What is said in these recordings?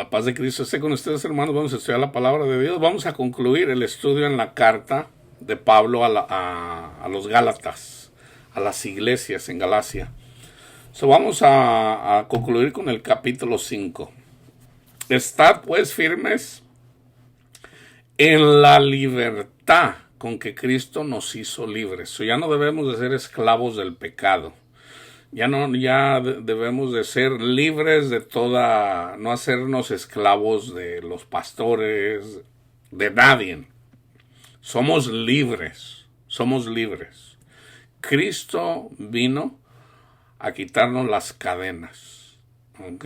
La paz de Cristo esté con ustedes, hermanos. Vamos a estudiar la palabra de Dios. Vamos a concluir el estudio en la carta de Pablo a los Gálatas, a las iglesias en Galacia. Vamos a concluir con el capítulo 5. Estad pues firmes en la libertad con que Cristo nos hizo libres. Ya no debemos de ser esclavos del pecado. Ya debemos de ser libres de toda, no hacernos esclavos de los pastores, de nadie. Somos libres, somos libres. Cristo vino a quitarnos las cadenas, ¿ok?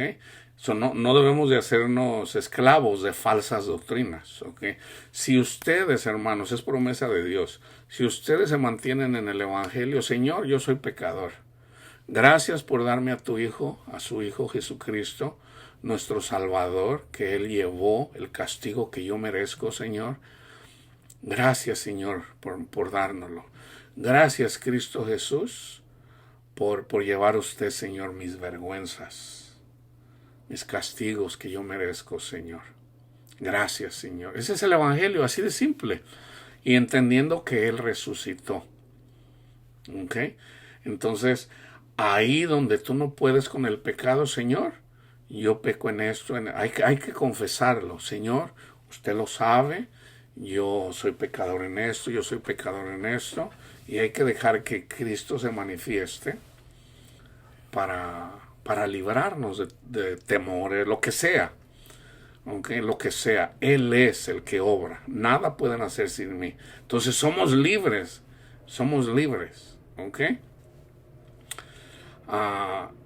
No debemos de hacernos esclavos de falsas doctrinas, ¿ok? Si ustedes, hermanos, es promesa de Dios, si ustedes se mantienen en el Evangelio, Señor, yo soy pecador. Gracias por darme a tu Hijo, a su Hijo Jesucristo, nuestro Salvador, que Él llevó el castigo que yo merezco, Señor. Gracias, Señor, por dárnoslo. Gracias, Cristo Jesús, por llevar usted, Señor, mis vergüenzas, mis castigos que yo merezco, Señor. Gracias, Señor. Ese es el Evangelio, así de simple. Y entendiendo que Él resucitó. ¿Ok? Entonces, ahí donde tú no puedes con el pecado, Señor, yo peco en esto, hay que confesarlo, Señor, usted lo sabe, yo soy pecador en esto, yo soy pecador en esto, y hay que dejar que Cristo se manifieste para librarnos de temores, lo que sea, aunque lo que sea, Él es el que obra, nada pueden hacer sin mí. Entonces somos libres, ¿ok?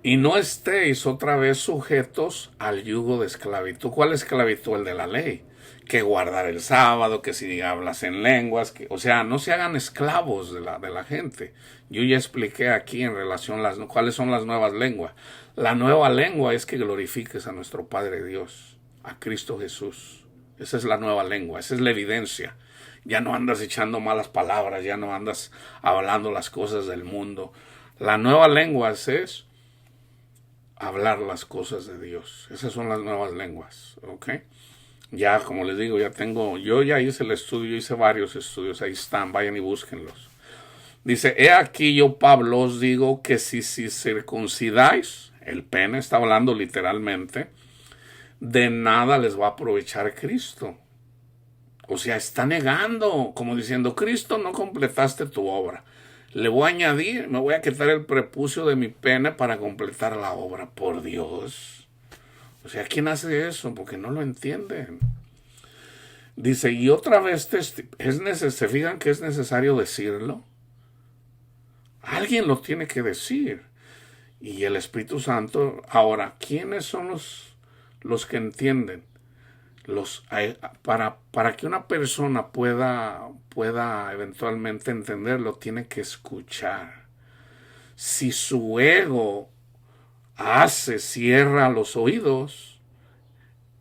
Y no estéis otra vez sujetos al yugo de esclavitud. ¿Cuál esclavitud? El de la ley. Que guardar el sábado, que si hablas en lenguas, o sea, no se hagan esclavos de la gente. Yo ya expliqué aquí en relación a cuáles son las nuevas lenguas. La nueva lengua es que glorifiques a nuestro Padre Dios, a Cristo Jesús. Esa es la nueva lengua, esa es la evidencia. Ya no andas echando malas palabras, ya no andas hablando las cosas del mundo. La nueva lengua es hablar las cosas de Dios. Esas son las nuevas lenguas, ¿ok? Ya, como les digo, yo ya hice el estudio, hice varios estudios, ahí están, vayan y búsquenlos. Dice, he aquí yo, Pablo, os digo que si circuncidáis, el pene está hablando literalmente, de nada les va a aprovechar Cristo. O sea, está negando, como diciendo, Cristo, no completaste tu obra. Le voy a añadir, me voy a quitar el prepucio de mi pene para completar la obra. Por Dios. O sea, ¿quién hace eso? Porque no lo entienden. Dice, y otra vez, ¿se fijan que es necesario decirlo? Alguien lo tiene que decir. Y el Espíritu Santo, ahora, ¿quiénes son los que entienden? Para que una persona pueda eventualmente entenderlo, tiene que escuchar. Si su ego cierra los oídos,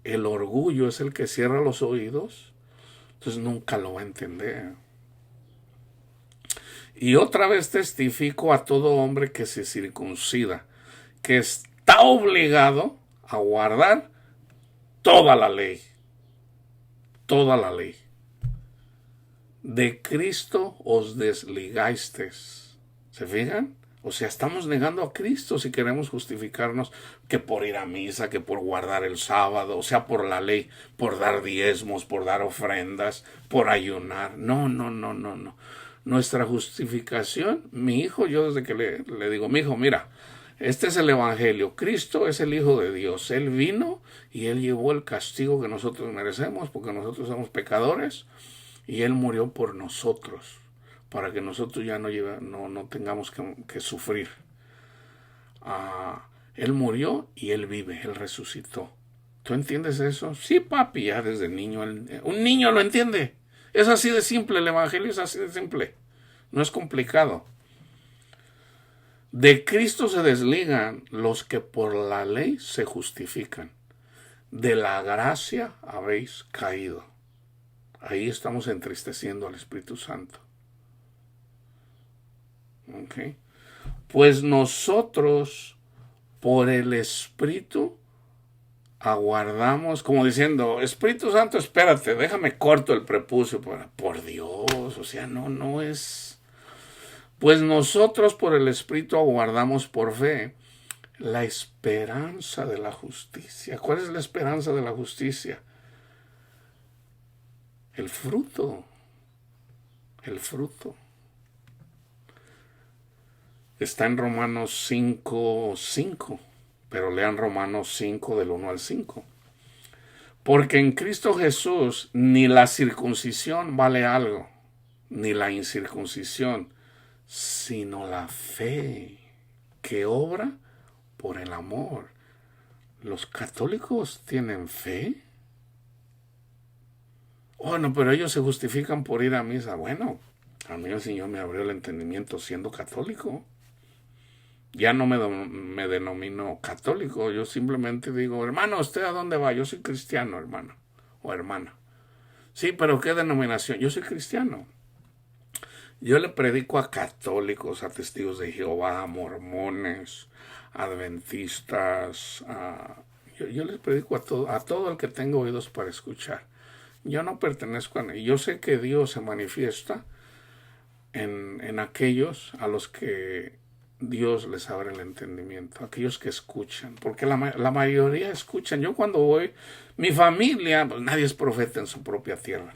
el orgullo es el que cierra los oídos, entonces nunca lo va a entender. Y otra vez testifico a todo hombre que se circuncida, que está obligado a guardar toda la ley. Toda la ley. De Cristo os desligasteis. ¿Se fijan? O sea, estamos negando a Cristo si queremos justificarnos que por ir a misa, que por guardar el sábado, o sea, por la ley, por dar diezmos, por dar ofrendas, por ayunar. No. Nuestra justificación, mi hijo, yo desde que le digo, mi hijo, mira, este es el Evangelio. Cristo es el Hijo de Dios. Él vino y Él llevó el castigo que nosotros merecemos porque nosotros somos pecadores y Él murió por nosotros para que nosotros ya no tengamos que sufrir. Él murió y Él vive, Él resucitó. ¿Tú entiendes eso? Sí, papi, ya desde niño. Un niño lo entiende. Es así de simple, el Evangelio es así de simple. No es complicado. De Cristo se desligan los que por la ley se justifican. De la gracia habéis caído. Ahí estamos entristeciendo al Espíritu Santo. ¿Ok? Pues nosotros, por el Espíritu, aguardamos, como diciendo, Espíritu Santo, espérate, déjame corto el prepucio. Por Dios, o sea, no es... Pues nosotros por el Espíritu aguardamos por fe la esperanza de la justicia. ¿Cuál es la esperanza de la justicia? El fruto. El fruto. Está en Romanos 5:5, pero lean Romanos 5 del 1 al 5. Porque en Cristo Jesús ni la circuncisión vale algo, ni la incircuncisión, sino la fe que obra por el amor. ¿Los católicos tienen fe? Oh, no, pero ellos se justifican por ir a misa. Bueno, a mí el Señor me abrió el entendimiento siendo católico. Ya no me denomino católico, yo simplemente digo, hermano, ¿usted a dónde va? Yo soy cristiano, hermano o hermana. Sí, pero ¿qué denominación? Yo soy cristiano. Yo le predico a católicos, a testigos de Jehová, a mormones, adventistas, yo les predico a todo el que tenga oídos para escuchar. Yo no pertenezco a... Yo sé que Dios se manifiesta en aquellos a los que Dios les abre el entendimiento, aquellos que escuchan, porque la mayoría escuchan. Yo cuando voy, mi familia, pues nadie es profeta en su propia tierra,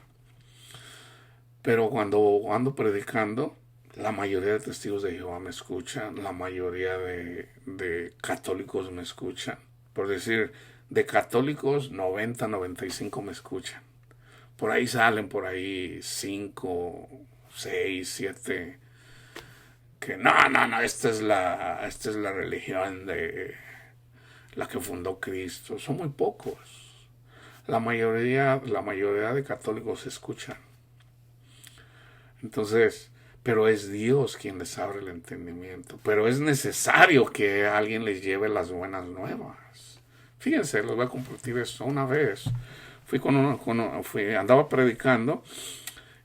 pero cuando ando predicando, la mayoría de testigos de Jehová me escuchan, la mayoría de católicos me escuchan. Por decir, de católicos 95 me escuchan. Por ahí salen, por ahí 5, 6, 7 que no, esta es la religión de la que fundó Cristo. Son muy pocos. La mayoría de católicos escuchan. Entonces, pero es Dios quien les abre el entendimiento. Pero es necesario que alguien les lleve las buenas nuevas. Fíjense, les voy a compartir esto. Una vez andaba predicando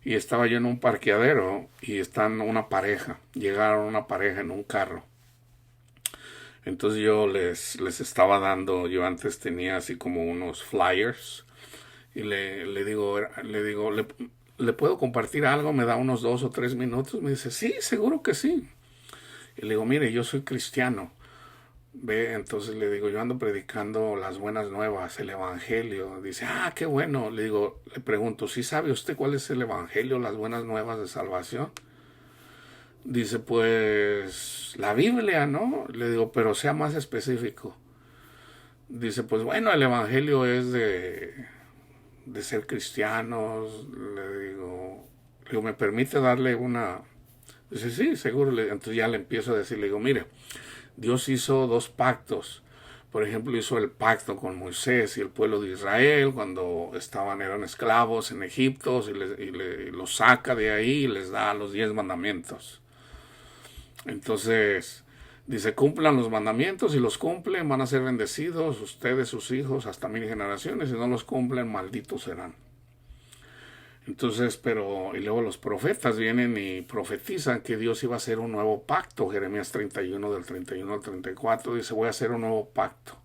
y estaba yo en un parqueadero y están una pareja. Llegaron una pareja en un carro. Entonces yo les estaba dando, yo antes tenía así como unos flyers y le digo, ¿le puedo compartir algo? Me da unos 2 o 3 minutos. Me dice, sí, seguro que sí. Y le digo, mire, yo soy cristiano. Ve, entonces le digo, yo ando predicando las buenas nuevas, el evangelio. Dice, qué bueno. Le pregunto, ¿sí sabe usted cuál es el evangelio, las buenas nuevas de salvación? Dice, pues, la Biblia, ¿no? Le digo, pero sea más específico. Dice, pues bueno, el evangelio es de ser cristianos. Le digo, ¿me permite darle una? Dice, sí, seguro. Entonces ya le empiezo a decir, le digo, mire, Dios hizo 2 pactos. Por ejemplo, hizo el pacto con Moisés y el pueblo de Israel cuando eran esclavos en Egipto y los saca de ahí y les da los 10 mandamientos. Entonces, dice, cumplan los mandamientos y los cumplen, van a ser bendecidos ustedes, sus hijos, hasta 1000 generaciones. Si no los cumplen, malditos serán. Entonces, y luego los profetas vienen y profetizan que Dios iba a hacer un nuevo pacto. Jeremías 31, del 31 al 34, dice, voy a hacer un nuevo pacto.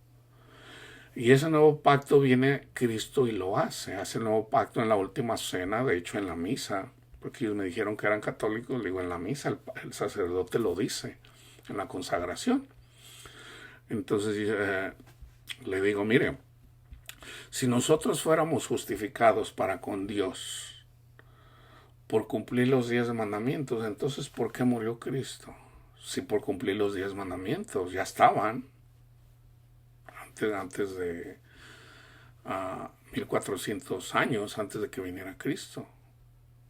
Y ese nuevo pacto viene Cristo y lo hace el nuevo pacto en la última cena, de hecho en la misa, porque ellos me dijeron que eran católicos. Le digo, en la misa el sacerdote lo dice, en la consagración. Entonces le digo, mire, si nosotros fuéramos justificados para con Dios por cumplir los 10 mandamientos, entonces ¿por qué murió Cristo? Si por cumplir los 10 mandamientos ya estaban antes de 1400 años, antes de que viniera Cristo.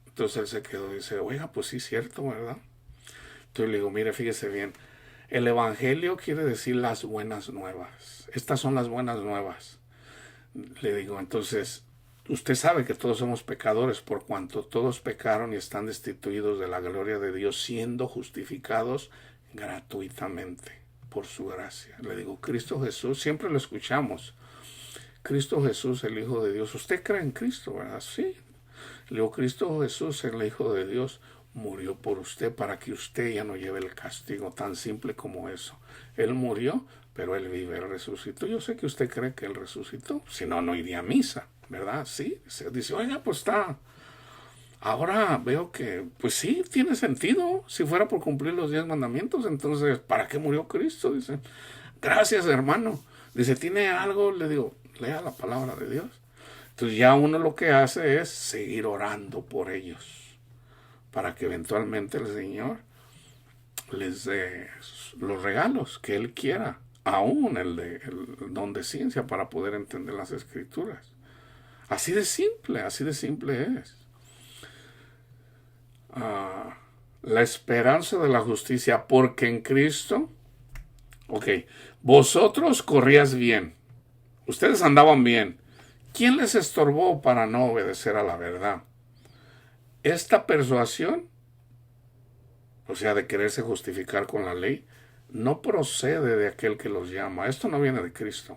Entonces él se quedó y dice, oiga, pues sí, cierto, ¿verdad? Entonces le digo, mire, fíjese bien, el evangelio quiere decir las buenas nuevas. Estas son las buenas nuevas. Le digo, entonces, usted sabe que todos somos pecadores por cuanto todos pecaron y están destituidos de la gloria de Dios, siendo justificados gratuitamente por su gracia. Le digo, Cristo Jesús, siempre lo escuchamos, Cristo Jesús, el Hijo de Dios. ¿Usted cree en Cristo, verdad? Sí. Le digo, Cristo Jesús, el Hijo de Dios, murió por usted para que usted ya no lleve el castigo, tan simple como eso. Él murió, pero Él vive, Él resucitó. Yo sé que usted cree que Él resucitó, si no, no iría a misa, ¿verdad? Sí, se dice, oiga, pues está. Ahora veo que, pues sí, tiene sentido. Si fuera por cumplir los 10 mandamientos, entonces, ¿para qué murió Cristo? Dice, gracias, hermano. Dice, ¿tiene algo? Le digo, lea la palabra de Dios. Entonces ya uno lo que hace es seguir orando por ellos, para que eventualmente el Señor les dé los regalos que Él quiera, aún el don de ciencia para poder entender las Escrituras. Así de simple es. La esperanza de la justicia, porque en Cristo, vosotros corrías bien, ustedes andaban bien. ¿Quién les estorbó para no obedecer a la verdad? Esta persuasión, o sea, de quererse justificar con la ley, no procede de aquel que los llama. Esto no viene de Cristo.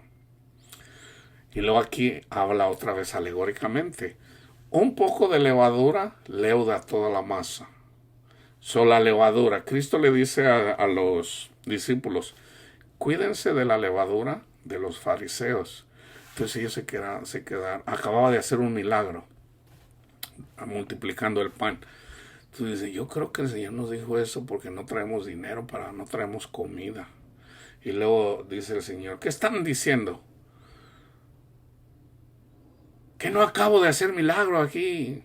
Y luego aquí habla otra vez alegóricamente. Un poco de levadura leuda toda la masa. La levadura. Cristo le dice a los discípulos, cuídense de la levadura de los fariseos. Entonces ellos se quedaron. Acababa de hacer un milagro, multiplicando el pan. Entonces dice, yo creo que el Señor nos dijo eso porque no traemos dinero, no traemos comida. Y luego dice el Señor, ¿qué están diciendo? Que no acabo de hacer milagro aquí.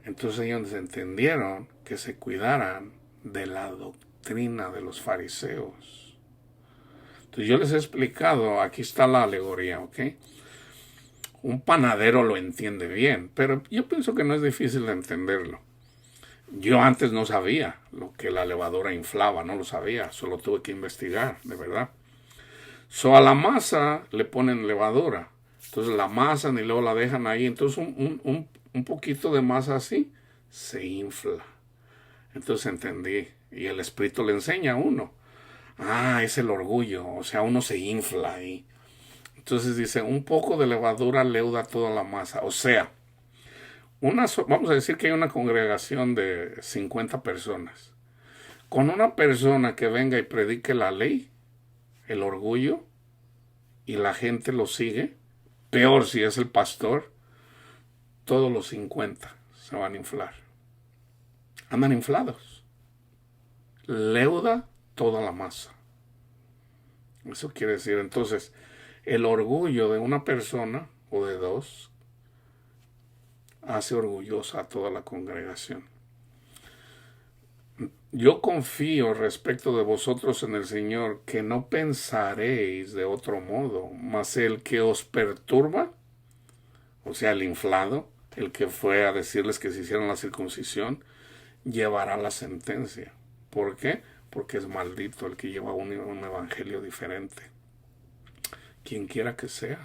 Entonces ellos entendieron que se cuidaran de la doctrina de los fariseos. Entonces yo les he explicado, aquí está la alegoría, ¿ok? Un panadero lo entiende bien, pero yo pienso que no es difícil de entenderlo. Yo antes no sabía lo que la levadura inflaba, no lo sabía, solo tuve que investigar, de verdad. A la masa le ponen levadura, entonces la amasan y luego la dejan ahí, entonces un poquito de masa así se infla. Entonces entendí, y el Espíritu le enseña a uno. Es el orgullo, o sea, uno se infla ahí. Entonces dice, un poco de levadura leuda toda la masa, o sea, vamos a decir que hay una congregación de 50 personas. Con una persona que venga y predique la ley, el orgullo, y la gente lo sigue, peor si es el pastor, todos los 50 se van a inflar. Andan inflados. Leuda toda la masa. Eso quiere decir, entonces, el orgullo de una persona o de dos hace orgullosa a toda la congregación. Yo confío respecto de vosotros en el Señor, que no pensaréis de otro modo, mas el que os perturba, o sea, el inflado, el que fue a decirles que se hicieran la circuncisión, llevará la sentencia. ¿Por qué? Porque es maldito el que lleva un evangelio diferente. Quien quiera que sea.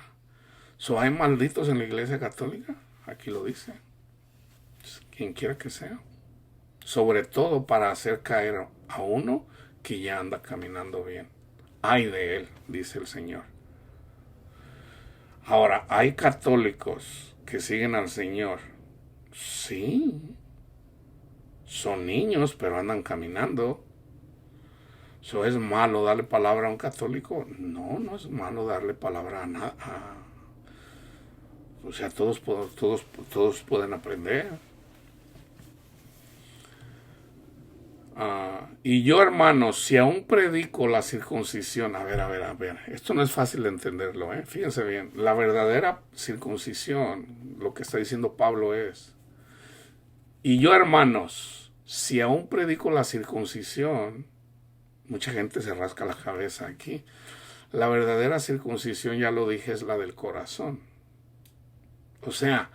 ¿Hay malditos en la Iglesia Católica? Aquí lo dice. Quien quiera que sea. Sobre todo para hacer caer a uno que ya anda caminando bien. Ay de él, dice el Señor. Ahora, hay católicos que siguen al Señor. Sí. Son niños, pero andan caminando. ¿Es malo darle palabra a un católico? No, no es malo darle palabra a nada. O sea, todos pueden aprender. Y yo, hermanos, si aún predico la circuncisión, a ver, esto no es fácil de entenderlo, fíjense bien, la verdadera circuncisión, lo que está diciendo Pablo es, y yo, hermanos, si aún predico la circuncisión, mucha gente se rasca la cabeza aquí, la verdadera circuncisión, ya lo dije, es la del corazón. O sea,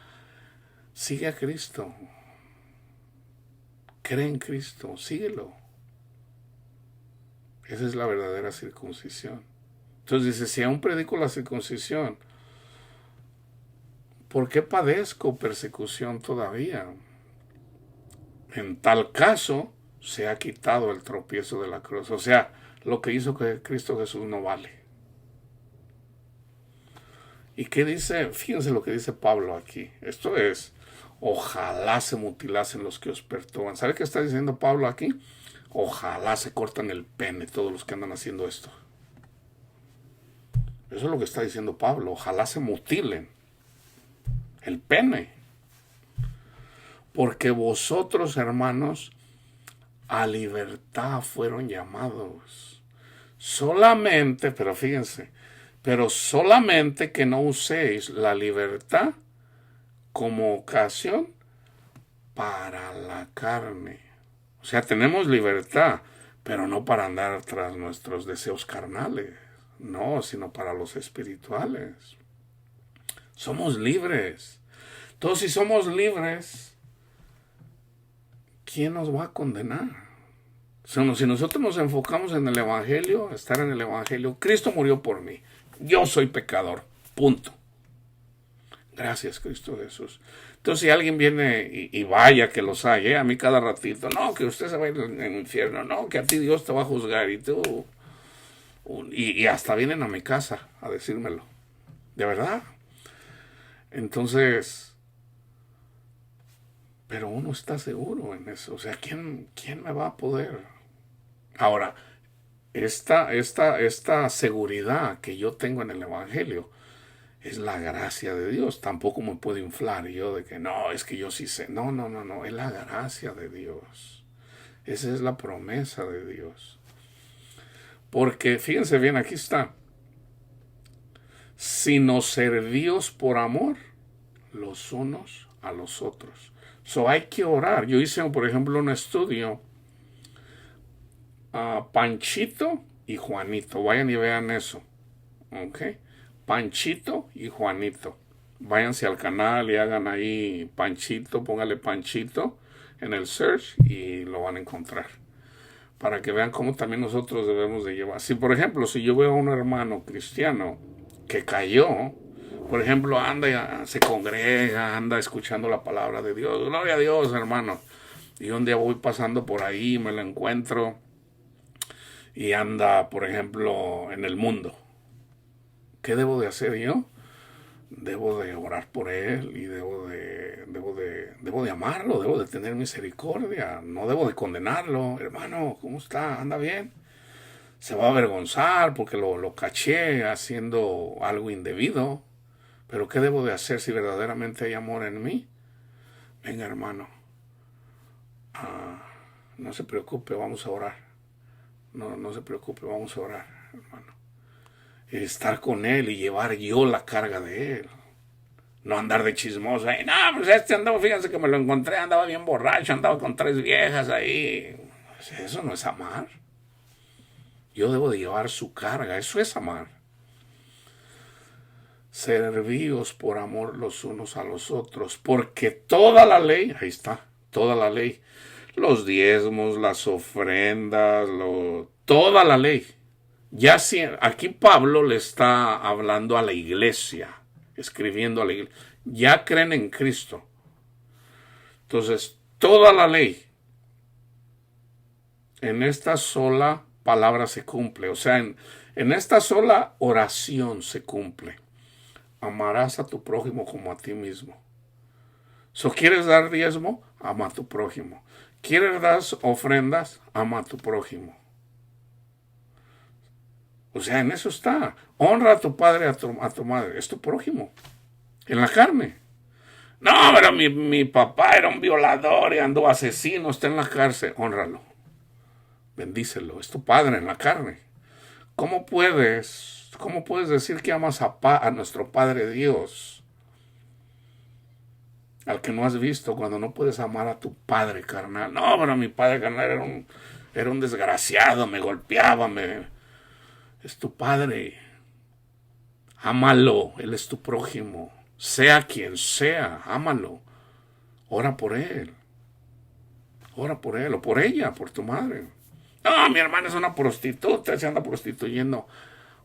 sigue a Cristo. Cree en Cristo, síguelo. Esa es la verdadera circuncisión. Entonces dice, si aún predico la circuncisión, ¿por qué padezco persecución todavía? En tal caso, se ha quitado el tropiezo de la cruz. O sea, lo que hizo que Cristo Jesús no vale. ¿Y qué dice? Fíjense lo que dice Pablo aquí. Esto es, ojalá se mutilasen los que os perturban. ¿Sabe qué está diciendo Pablo aquí? Ojalá se cortan el pene todos los que andan haciendo esto. Eso es lo que está diciendo Pablo. Ojalá se mutilen el pene. Porque vosotros, hermanos, a libertad fueron llamados. Solamente, pero fíjense, pero solamente que no uséis la libertad como ocasión para la carne. O sea, tenemos libertad, pero no para andar tras nuestros deseos carnales. No, sino para los espirituales. Somos libres. Entonces, si somos libres, ¿quién nos va a condenar? Si nosotros nos enfocamos en el Evangelio, estar en el Evangelio, Cristo murió por mí. Yo soy pecador. Punto. Gracias, Cristo Jesús. Entonces, si alguien viene y vaya que los hay, a mí cada ratito, no, que usted se va a ir en el infierno, no, que a ti Dios te va a juzgar y tú... Y hasta vienen a mi casa a decírmelo. De verdad. Entonces, pero uno está seguro en eso. O sea, ¿quién me va a poder? Ahora, esta seguridad que yo tengo en el Evangelio es la gracia de Dios. Tampoco me puedo inflar yo de que no, es que yo sí sé. No. Es la gracia de Dios. Esa es la promesa de Dios. Porque, fíjense bien, aquí está. Sino servíos por amor los unos a los otros. Hay que orar. Yo hice, por ejemplo, un estudio a Panchito y Juanito. Vayan y vean eso. ¿Ok? Panchito y Juanito. Váyanse al canal y hagan ahí Panchito, póngale Panchito en el search y lo van a encontrar. Para que vean cómo también nosotros debemos de llevar. Si, por ejemplo, si yo veo a un hermano cristiano que cayó, por ejemplo, anda, se congrega, anda escuchando la palabra de Dios, gloria a Dios, hermano, y un día voy pasando por ahí, me lo encuentro, y anda, por ejemplo, en el mundo, ¿qué debo de hacer yo? Debo de orar por él y debo de amarlo, debo de tener misericordia, no debo de condenarlo. Hermano, ¿cómo está? ¿Anda bien? Se va a avergonzar porque lo caché haciendo algo indebido. Pero ¿qué debo de hacer si verdaderamente hay amor en mí? Venga, hermano, no se preocupe, vamos a orar. No se preocupe, vamos a orar, hermano. Estar con él y llevar yo la carga de él. No andar de chismoso ahí. No, pues andaba, fíjense que me lo encontré, andaba bien borracho, andaba con 3 viejas ahí. Eso no es amar. Yo debo de llevar su carga, eso es amar. Servíos por amor los unos a los otros, porque toda la ley, ahí está, toda la ley, los diezmos, las ofrendas, toda la ley. Ya aquí Pablo le está hablando a la iglesia, escribiendo a la iglesia. Ya creen en Cristo. Entonces, toda la ley en esta sola palabra se cumple. O sea, en esta sola oración se cumple. Amarás a tu prójimo como a ti mismo. ¿Quieres dar diezmo? Ama a tu prójimo. ¿Quieres dar ofrendas? Ama a tu prójimo. O sea, en eso está. Honra a tu padre, a tu madre. Es tu prójimo. En la carne. No, pero mi papá era un violador y andó asesino, está en la cárcel. Hónralo. Bendícelo. Es tu padre en la carne. ¿Cómo puedes decir que amas a nuestro Padre Dios? Al que no has visto, cuando no puedes amar a tu padre carnal. No, pero mi padre carnal era un desgraciado, me golpeaba, es tu padre. Ámalo, él es tu prójimo. Sea quien sea, ámalo. Ora por él. Ora por él o por ella, por tu madre. No, mi hermana es una prostituta, se anda prostituyendo.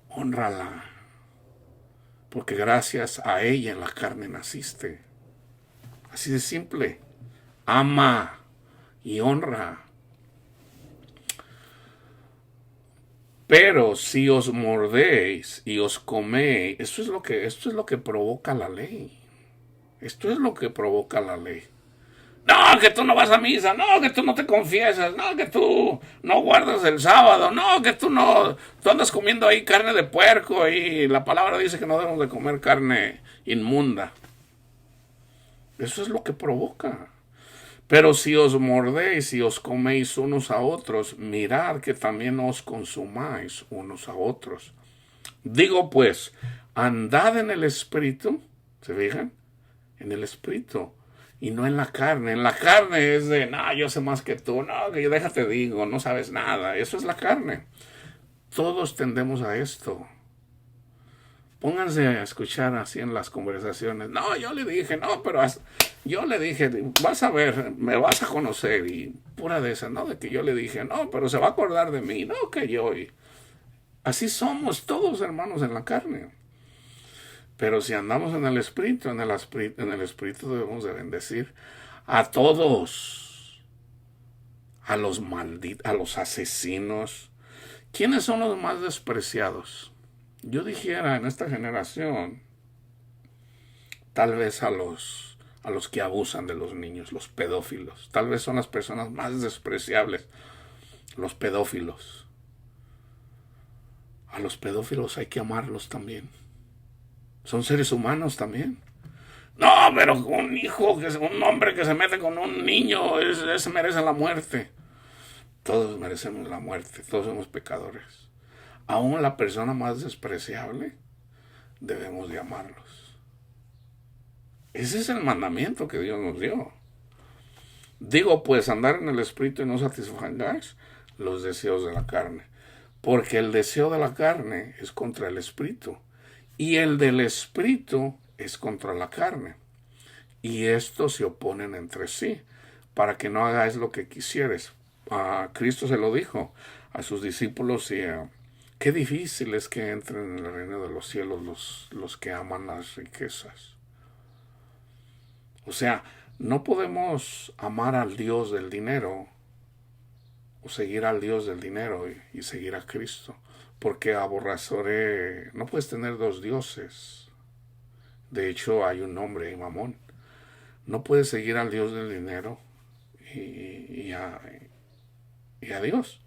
Hónrala. Porque gracias a ella en la carne naciste. Así de simple. Ama y honra. Pero si os mordéis y os coméis, esto es lo que provoca la ley. Esto es lo que provoca la ley. No, que tú no vas a misa, no, que tú no te confiesas, no, que tú no guardas el sábado, no, que tú no, tú andas comiendo ahí carne de puerco y la palabra dice que no debemos de comer carne inmunda. Eso es lo que provoca. Pero si os mordéis y os coméis unos a otros, mirad que también os consumáis unos a otros. Digo pues, andad en el Espíritu, ¿se fijan? En el Espíritu, y no en la carne. En la carne es de, no, yo sé más que tú, no, que yo déjate digo, no sabes nada. Eso es la carne. Todos tendemos a esto. Pónganse a escuchar así en las conversaciones. No, yo le dije, no, pero yo le dije, vas a ver, me vas a conocer. Y pura de esa, no, de que yo le dije, no, pero se va a acordar de mí, no, que yo. Y así somos todos hermanos en la carne. Pero si andamos en el Espíritu, en el Espíritu debemos de bendecir a todos. A los malditos, a los asesinos. ¿Quiénes son los más despreciados? Yo dijera en esta generación, tal vez a los que abusan de los niños, los pedófilos. Tal vez son las personas más despreciables, los pedófilos. A los pedófilos hay que amarlos también. Son seres humanos también. No, pero un hombre que se mete con un niño, ese merece la muerte. Todos merecemos la muerte, todos somos pecadores. Aún la persona más despreciable, debemos de amarlos. Ese es el mandamiento que Dios nos dio. Digo, pues, andar en el Espíritu y no satisfagáis los deseos de la carne. Porque el deseo de la carne es contra el Espíritu. Y el del Espíritu es contra la carne. Y estos se oponen entre sí, para que no hagáis lo que quisieres. Cristo se lo dijo a sus discípulos y qué difícil es que entren en el reino de los cielos los que aman las riquezas. O sea, no podemos amar al Dios del dinero o seguir al Dios del dinero y seguir a Cristo. Porque aborreceré, no puedes tener dos dioses. De hecho, hay un nombre, Mamón. No puedes seguir al Dios del dinero y a Dios.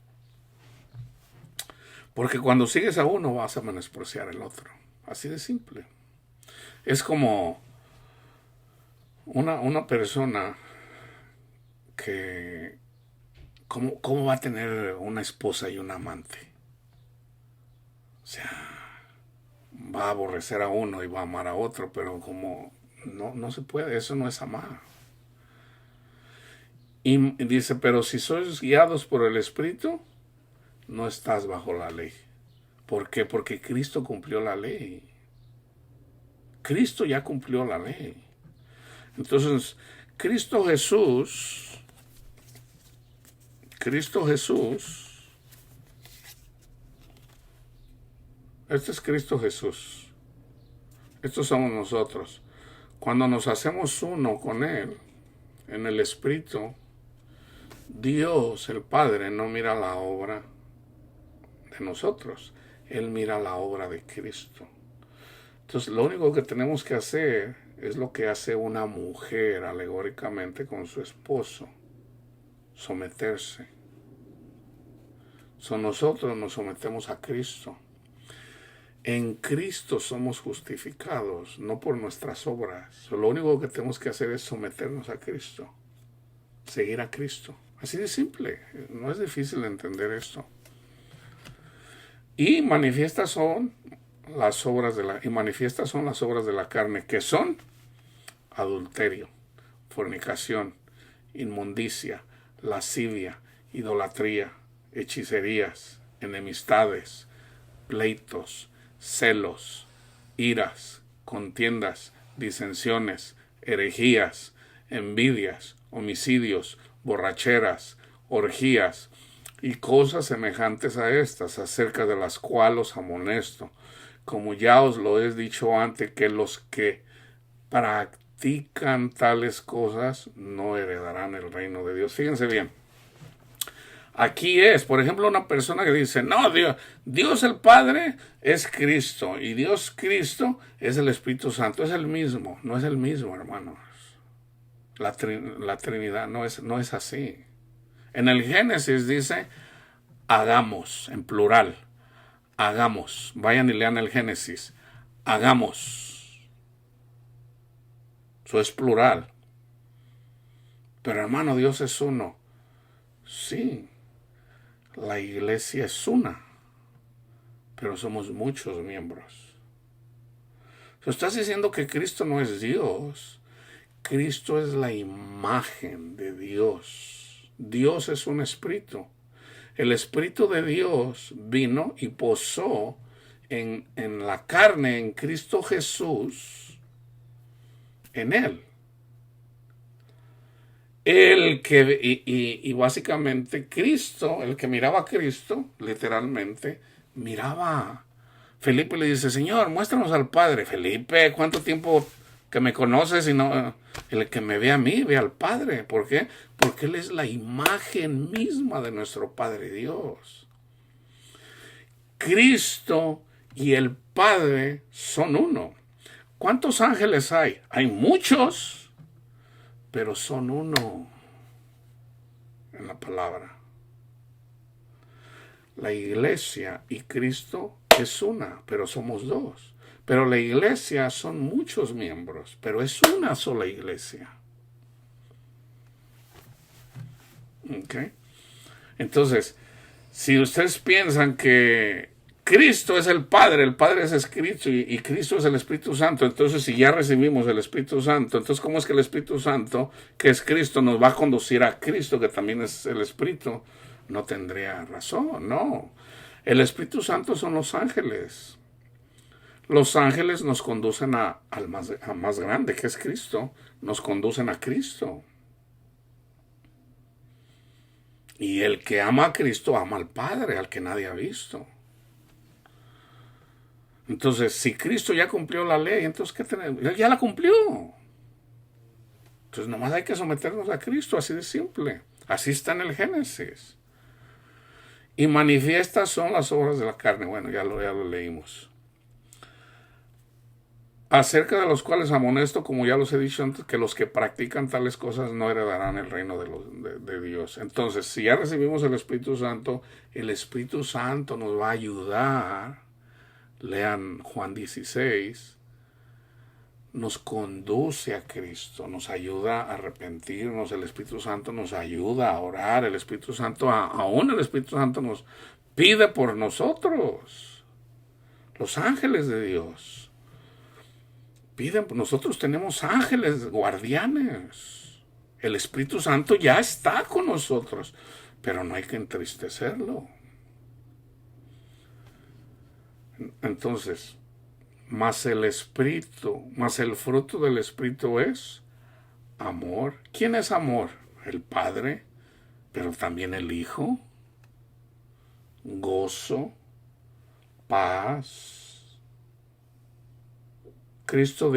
Porque cuando sigues a uno vas a menospreciar al otro. Así de simple. Es como una persona que ¿cómo va a tener una esposa y un amante? O sea, va a aborrecer a uno y va a amar a otro, pero como no se puede, eso no es amar. Y dice, pero si sois guiados por el Espíritu, no estás bajo la ley. ¿Por qué? Porque Cristo cumplió la ley. Cristo ya cumplió la ley. Entonces, Cristo Jesús, este es Cristo Jesús. Estos somos nosotros. Cuando nos hacemos uno con Él, en el Espíritu, Dios, el Padre, no mira la obra de nosotros. Él mira la obra de Cristo. Entonces, lo único que tenemos que hacer es lo que hace una mujer alegóricamente con su esposo. Someterse. Nosotros nos sometemos a Cristo. En Cristo somos justificados, no por nuestras obras. Lo único que tenemos que hacer es someternos a Cristo. Seguir a Cristo. Así de simple. No es difícil entender esto. Y manifiestas son las obras de la carne, que son adulterio, fornicación, inmundicia, lascivia, idolatría, hechicerías, enemistades, pleitos, celos, iras, contiendas, disensiones, herejías, envidias, homicidios, borracheras, orgías y cosas semejantes a estas, acerca de las cuales os amonesto, como ya os lo he dicho antes, que los que practican tales cosas no heredarán el reino de Dios. Fíjense bien. Aquí es, por ejemplo, una persona que dice, no, Dios el Padre es Cristo y Dios Cristo es el Espíritu Santo. Es el mismo, no es el mismo, hermanos. La Trinidad no es así. En el Génesis dice, hagamos, en plural. Hagamos. Vayan y lean el Génesis. Hagamos. Eso es plural. Pero hermano, Dios es uno. Sí. La iglesia es una. Pero somos muchos miembros. Estás diciendo que Cristo no es Dios. Cristo es la imagen de Dios. Dios es un espíritu. El Espíritu de Dios vino y posó en la carne, en Cristo Jesús, en Él. Y básicamente Cristo, el que miraba a Cristo, literalmente, miraba. Felipe le dice, Señor, muéstranos al Padre. Felipe, ¿cuánto tiempo que me conoces y no? El que me ve a mí, ve al Padre. ¿Por qué? Porque Él es la imagen misma de nuestro Padre Dios. Cristo y el Padre son uno. ¿Cuántos ángeles hay? Hay muchos, pero son uno en la palabra. La iglesia y Cristo es una, pero somos dos. Pero la iglesia son muchos miembros, pero es una sola iglesia. ¿Ok? Entonces, si ustedes piensan que Cristo es el Padre es Cristo y Cristo es el Espíritu Santo, entonces si ya recibimos el Espíritu Santo, entonces ¿cómo es que el Espíritu Santo, que es Cristo, nos va a conducir a Cristo, que también es el Espíritu? No tendría razón, no. El Espíritu Santo son los ángeles. Los ángeles nos conducen a más grande, que es Cristo. Nos conducen a Cristo. Y el que ama a Cristo ama al Padre, al que nadie ha visto. Entonces, si Cristo ya cumplió la ley, entonces ¿qué tenemos? Él ya la cumplió. Entonces, nomás hay que someternos a Cristo, así de simple. Así está en el Génesis. Y manifiestas son las obras de la carne. Bueno, ya lo leímos. Acerca de los cuales amonesto, como ya los he dicho antes, que los que practican tales cosas no heredarán el reino de Dios. Entonces, si ya recibimos el Espíritu Santo nos va a ayudar. Lean Juan 16. Nos conduce a Cristo, nos ayuda a arrepentirnos, el Espíritu Santo nos ayuda a orar, el Espíritu Santo, aún el Espíritu Santo nos pide por nosotros. Los ángeles de Dios piden, nosotros tenemos ángeles guardianes. El Espíritu Santo ya está con nosotros, pero no hay que entristecerlo. Entonces, más el Espíritu, más el fruto del Espíritu es amor. ¿Quién es amor? El Padre, pero también el Hijo. Gozo, paz. Cristo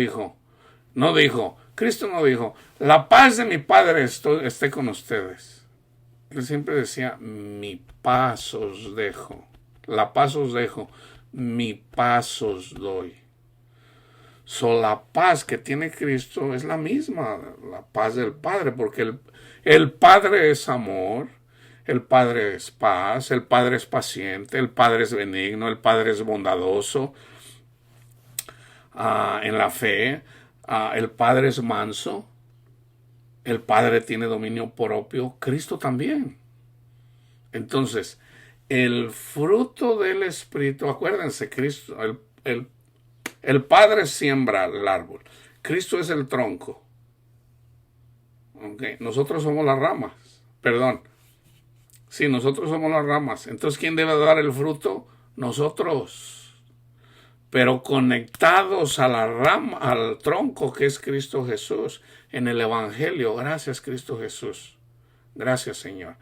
no dijo, la paz de mi Padre esté con ustedes. Él siempre decía, mi paz os dejo. La paz os dejo, mi paz os doy. La paz que tiene Cristo es la misma, la paz del Padre, porque el Padre es amor, el Padre es paz, el Padre es paciente, el Padre es benigno, el Padre es bondadoso en la fe, el Padre es manso, el Padre tiene dominio propio, Cristo también. Entonces, el fruto del Espíritu, acuérdense, Cristo, el Padre siembra el árbol. Cristo es el tronco. Okay. Nosotros somos las ramas. Sí, nosotros somos las ramas. Entonces, ¿quién debe dar el fruto? Nosotros. Pero conectados a la rama, al tronco que es Cristo Jesús. En el Evangelio. Gracias, Cristo Jesús. Gracias, Señor.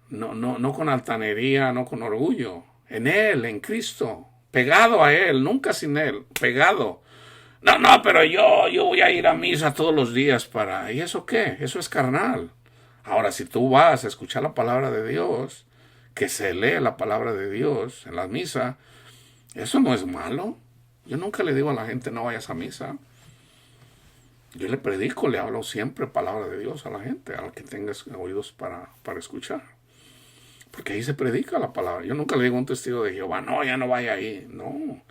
No con altanería, no con orgullo. En Él, en Cristo. Pegado a Él, nunca sin Él, pegado. No, pero yo voy a ir a misa todos los días ¿y eso qué? Eso es carnal. Ahora, si tú vas a escuchar la palabra de Dios, que se lee la palabra de Dios en la misa, eso no es malo. Yo nunca le digo a la gente no vayas a misa. Yo le predico, le hablo siempre palabra de Dios a la gente, a la que tenga oídos para escuchar. Porque ahí se predica la palabra. Yo nunca le digo a un testigo de Jehová, no, ya no vaya ahí. No.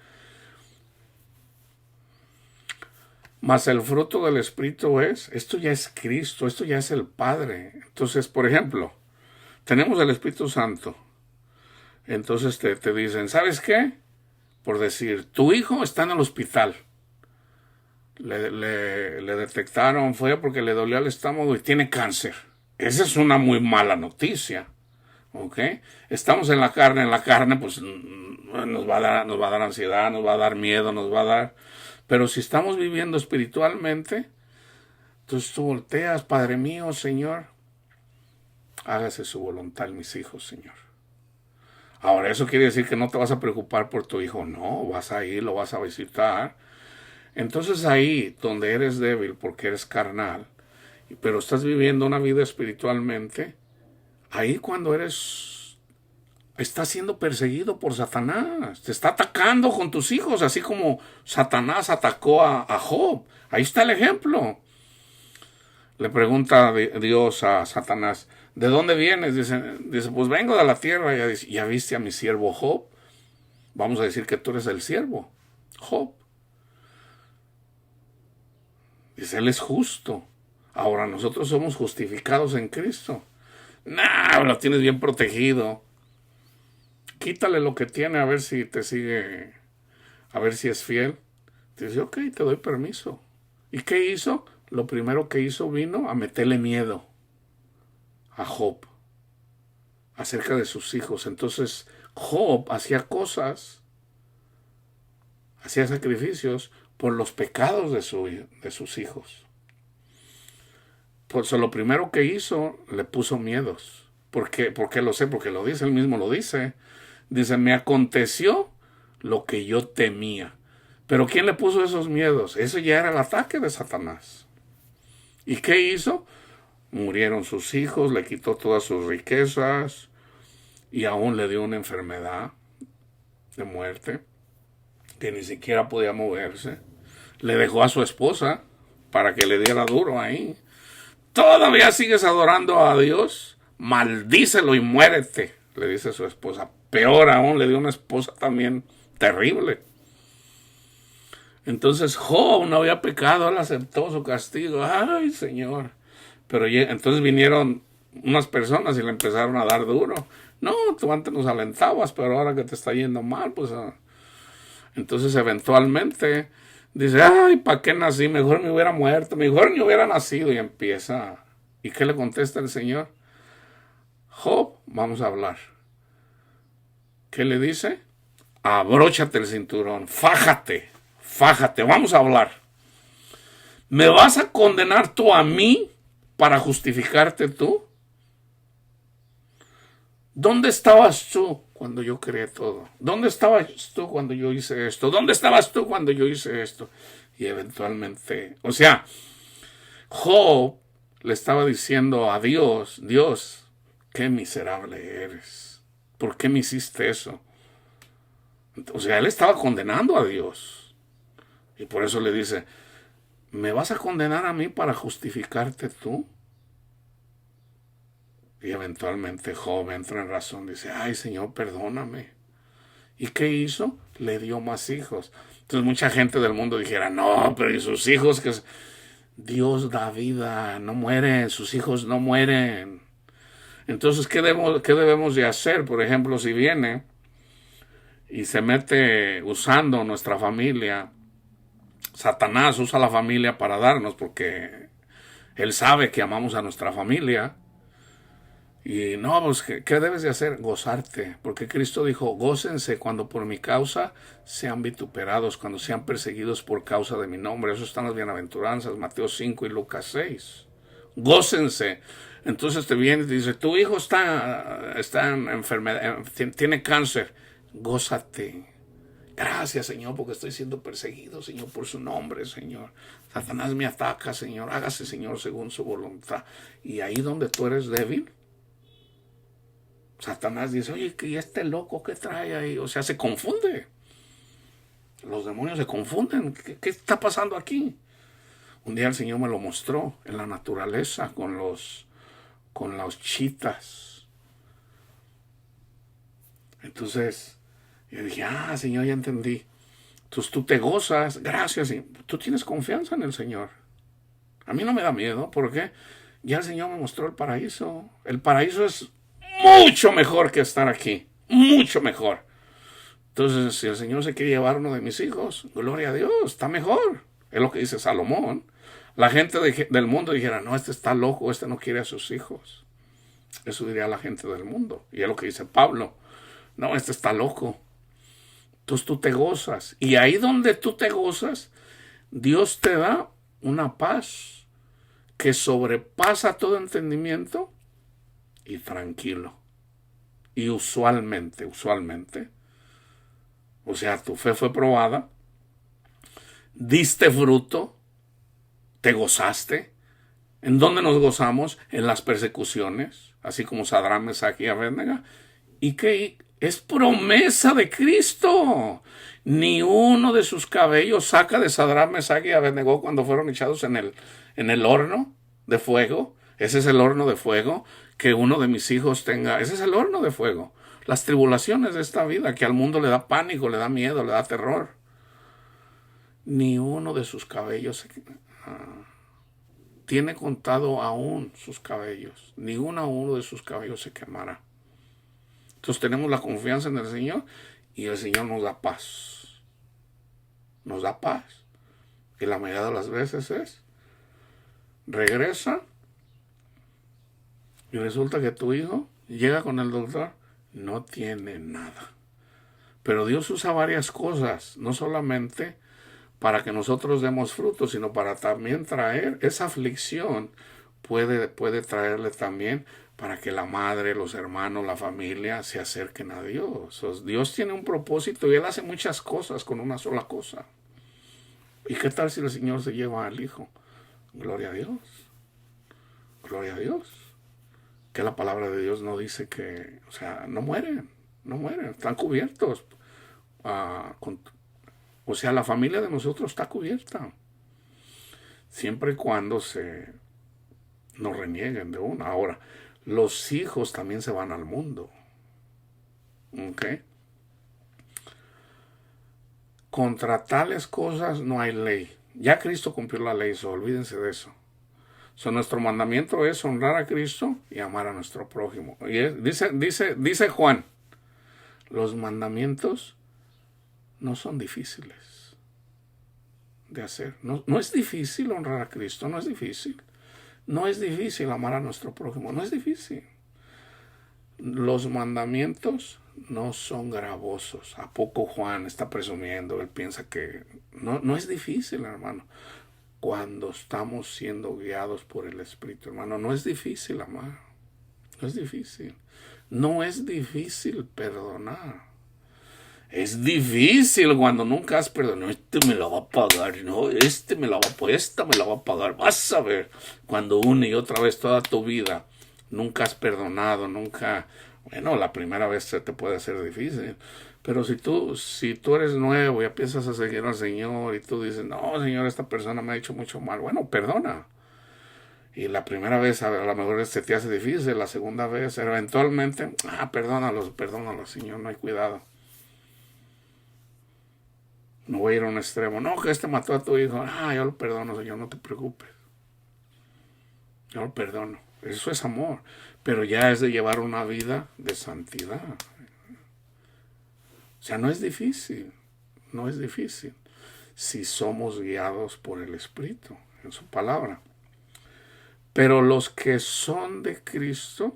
Mas el fruto del Espíritu esto ya es Cristo, esto ya es el Padre. Entonces, por ejemplo, tenemos el Espíritu Santo. Entonces te dicen, ¿sabes qué? Por decir, tu hijo está en el hospital. Le detectaron, fue porque le dolía el estómago y tiene cáncer. Esa es una muy mala noticia. ¿Ok? Estamos en la carne pues nos va a dar ansiedad, nos va a dar miedo, nos va a dar... Pero si estamos viviendo espiritualmente, entonces tú volteas, Padre mío, Señor, hágase su voluntad en mis hijos, Señor. Ahora, eso quiere decir que no te vas a preocupar por tu hijo, no, vas a ir, lo vas a visitar. Entonces ahí donde eres débil porque eres carnal, pero estás viviendo una vida espiritualmente, ahí cuando estás siendo perseguido por Satanás, te está atacando con tus hijos, así como Satanás atacó a Job. Ahí está el ejemplo. Le pregunta Dios a Satanás, ¿de dónde vienes? Dice, pues vengo de la tierra. ¿Ya viste a mi siervo Job? Vamos a decir que tú eres el siervo, Job. Dice, él es justo. Ahora nosotros somos justificados en Cristo. No, lo tienes bien protegido. Quítale lo que tiene a ver si te sigue, a ver si es fiel. Te dice, ok, te doy permiso. ¿Y qué hizo? Lo primero que hizo vino a meterle miedo a Job acerca de sus hijos. Entonces Job hacía cosas, hacía sacrificios por los pecados de sus hijos. Pues lo primero que hizo, le puso miedos. ¿Por qué lo sé? Porque lo dice, él mismo lo dice. Dice, me aconteció lo que yo temía. Pero ¿quién le puso esos miedos? Eso ya era el ataque de Satanás. ¿Y qué hizo? Murieron sus hijos, le quitó todas sus riquezas y aún le dio una enfermedad de muerte que ni siquiera podía moverse. Le dejó a su esposa para que le diera duro ahí. ¿Todavía sigues adorando a Dios? Maldícelo y muérete, le dice su esposa. Peor aún, le dio una esposa también terrible. Entonces Job no había pecado, él aceptó su castigo. Ay, Señor. Pero entonces vinieron unas personas y le empezaron a dar duro. No, tú antes nos alentabas, pero ahora que te está yendo mal, pues... Entonces eventualmente dice, ay, ¿para qué nací? Mejor me hubiera muerto, mejor ni hubiera nacido. Y empieza. ¿Y qué le contesta el Señor? Job, vamos a hablar. ¿Qué le dice? Abróchate el cinturón, fájate, vamos a hablar. ¿Me vas a condenar tú a mí para justificarte tú? ¿Dónde estabas tú cuando yo creé todo? ¿Dónde estabas tú cuando yo hice esto? ¿Dónde estabas tú cuando yo hice esto? Y eventualmente, o sea, Job le estaba diciendo a Dios, Dios, qué miserable eres. ¿Por qué me hiciste eso? O sea, él estaba condenando a Dios. Y por eso le dice, ¿me vas a condenar a mí para justificarte tú? Y eventualmente Job entra en razón, dice, ay Señor, perdóname. ¿Y qué hizo? Le dio más hijos. Entonces mucha gente del mundo dijera, no, pero ¿y sus hijos? Que Dios da vida, no mueren, sus hijos no mueren. Entonces, ¿qué debemos de hacer? Por ejemplo, si viene y se mete usando nuestra familia, Satanás usa la familia para darnos, porque él sabe que amamos a nuestra familia. Y no, pues, ¿qué debes de hacer? Gozarte, porque Cristo dijo, gócense cuando por mi causa sean vituperados, cuando sean perseguidos por causa de mi nombre. Eso están las bienaventuranzas, Mateo 5 y Lucas 6. Gócense. Entonces te viene y te dice, tu hijo está en enfermedad, tiene cáncer. Gózate. Gracias, Señor, porque estoy siendo perseguido, Señor, por su nombre, Señor. Satanás me ataca, Señor. Hágase, Señor, según su voluntad. Y ahí donde tú eres débil, Satanás dice, oye, ¿y este loco qué trae ahí? O sea, se confunde. Los demonios se confunden. ¿Qué está pasando aquí? Un día el Señor me lo mostró en la naturaleza con los chitas. Entonces yo dije, Señor, ya entendí. Entonces tú te gozas, gracias, y tú tienes confianza en el Señor. A mí no me da miedo, porque ya el Señor me mostró el paraíso. El paraíso es mucho mejor que estar aquí, mucho mejor. Entonces, si el Señor se quiere llevar a uno de mis hijos, gloria a Dios, está mejor. Es lo que dice Salomón. La gente del mundo dijera, no, este está loco, este no quiere a sus hijos. Eso diría la gente del mundo. Y es lo que dice Pablo. No, este está loco. Entonces tú te gozas. Y ahí donde tú te gozas, Dios te da una paz que sobrepasa todo entendimiento y tranquilo. Y usualmente, o sea, tu fe fue probada, diste fruto, te gozaste. ¿En dónde nos gozamos? En las persecuciones, así como Sadrach, Mesach y Abednego. ¿Y qué? Es promesa de Cristo. Ni uno de sus cabellos saca de Sadrach, Mesach y Abednego cuando fueron echados en el horno de fuego. Ese es el horno de fuego que uno de mis hijos tenga. Ese es el horno de fuego. Las tribulaciones de esta vida que al mundo le da pánico, le da miedo, le da terror. Ni uno de sus cabellos tiene contado aún sus cabellos. Ni uno de sus cabellos se quemará. Entonces tenemos la confianza en el Señor y el Señor nos da paz. Nos da paz. Y la mayoría de las veces regresa y resulta que tu hijo llega con el doctor, no tiene nada. Pero Dios usa varias cosas, no solamente para que nosotros demos frutos, sino para también traer esa aflicción. Puede traerle también para que la madre, los hermanos, la familia se acerquen a Dios. Dios tiene un propósito y Él hace muchas cosas con una sola cosa. ¿Y qué tal si el Señor se lleva al hijo? Gloria a Dios. Gloria a Dios. Que la palabra de Dios no dice que, o sea, no mueren, están cubiertos. O sea, la familia de nosotros está cubierta. Siempre y cuando nos renieguen de una. Ahora, los hijos también se van al mundo. ¿Ok? Contra tales cosas no hay ley. Ya Cristo cumplió la ley, olvídense de eso. Nuestro mandamiento es honrar a Cristo y amar a nuestro prójimo. Y dice Juan, los mandamientos no son difíciles de hacer. No es difícil honrar a Cristo, no es difícil. No es difícil amar a nuestro prójimo, no es difícil. Los mandamientos no son gravosos. ¿A poco Juan está presumiendo? Él piensa que no es difícil, hermano. Cuando estamos siendo guiados por el Espíritu, hermano, no es difícil amar. No es difícil. No es difícil perdonar. Es difícil cuando nunca has perdonado. Este me la va a pagar, no, esta me la va a pagar. Vas a ver, cuando una y otra vez toda tu vida nunca has perdonado, bueno, la primera vez se te puede hacer difícil. Pero si tú eres nuevo y empiezas a seguir al Señor y tú dices, no, Señor, esta persona me ha hecho mucho mal, bueno, perdona. Y la primera vez a lo mejor se te hace difícil, la segunda vez, eventualmente, perdónalos, Señor, no hay cuidado. No voy a ir a un extremo, no, que mató a tu hijo, yo lo perdono, Señor, no te preocupes. Yo lo perdono, eso es amor, pero ya es de llevar una vida de santidad. O sea, no es difícil si somos guiados por el Espíritu en su palabra. Pero los que son de Cristo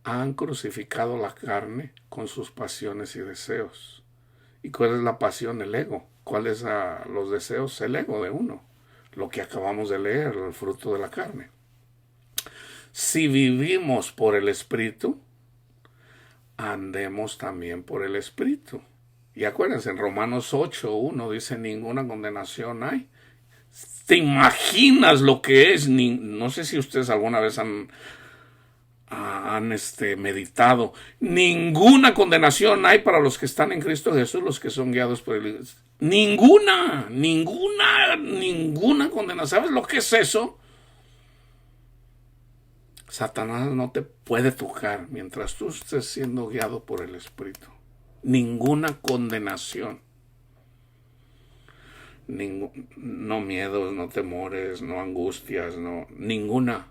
han crucificado la carne con sus pasiones y deseos. ¿Y cuál es la pasión? El ego. ¿Cuáles son los deseos? El ego de uno. Lo que acabamos de leer, el fruto de la carne. Si vivimos por el Espíritu, andemos también por el Espíritu. Y acuérdense, en Romanos 8:1 dice, ninguna condenación hay. ¿Te imaginas lo que es? No sé si ustedes alguna vez han han meditado. Ninguna condenación hay para los que están en Cristo Jesús, los que son guiados por el... Ninguna condenación. ¿Sabes lo que es eso? Satanás no te puede tocar mientras tú estés siendo guiado por el Espíritu. Ninguna condenación. No miedos, no temores, no angustias, no, ninguna.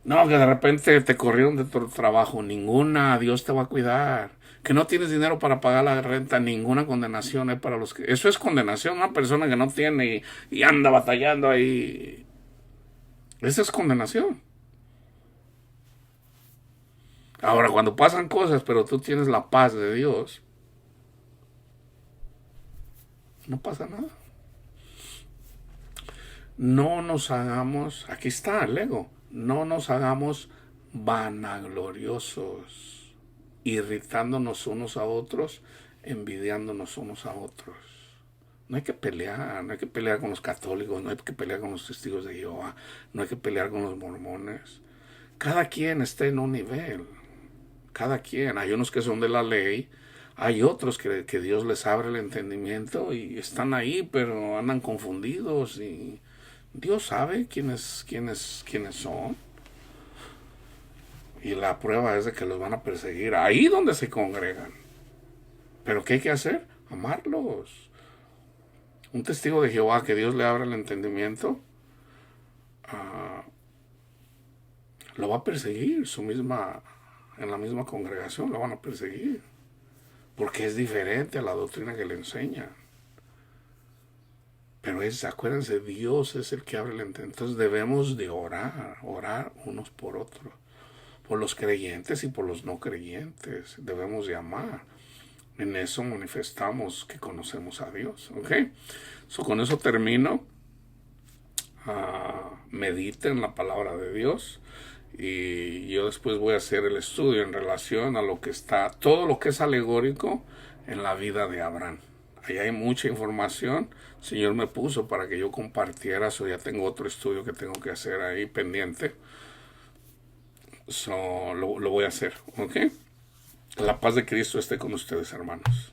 No, que de repente te corrieron de tu trabajo, ninguna, Dios te va a cuidar. Que no tienes dinero para pagar la renta, ninguna condenación hay para los que... Eso es condenación, una persona que no tiene y anda batallando ahí. Esa es condenación. Ahora, cuando pasan cosas, pero tú tienes la paz de Dios, no pasa nada. No nos hagamos, aquí está el ego, no nos hagamos vanagloriosos, irritándonos unos a otros, envidiándonos unos a otros. No hay que pelear con los católicos, no hay que pelear con los testigos de Jehová, no hay que pelear con los mormones. Cada quien está en un nivel, cada quien. Hay unos que son de la ley, hay otros que Dios les abre el entendimiento y están ahí, pero andan confundidos y Dios sabe quiénes son. Y la prueba es de que los van a perseguir ahí donde se congregan. ¿Pero qué hay que hacer? Amarlos. Un testigo de Jehová que Dios le abra el entendimiento, lo va a perseguir en la misma congregación lo van a perseguir. Porque es diferente a la doctrina que le enseñan. Pero acuérdense, Dios es el que abre el entendimiento. Entonces debemos de orar unos por otros. Por los creyentes y por los no creyentes. Debemos de amar. En eso manifestamos que conocemos a Dios. ¿Ok? Con eso termino. Mediten la palabra de Dios. Y yo después voy a hacer el estudio en relación a todo lo que es alegórico en la vida de Abraham. Ahí hay mucha información. El Señor me puso para que yo compartiera eso. Ya tengo otro estudio que tengo que hacer ahí pendiente. Lo voy a hacer, ¿ok? La paz de Cristo esté con ustedes, hermanos.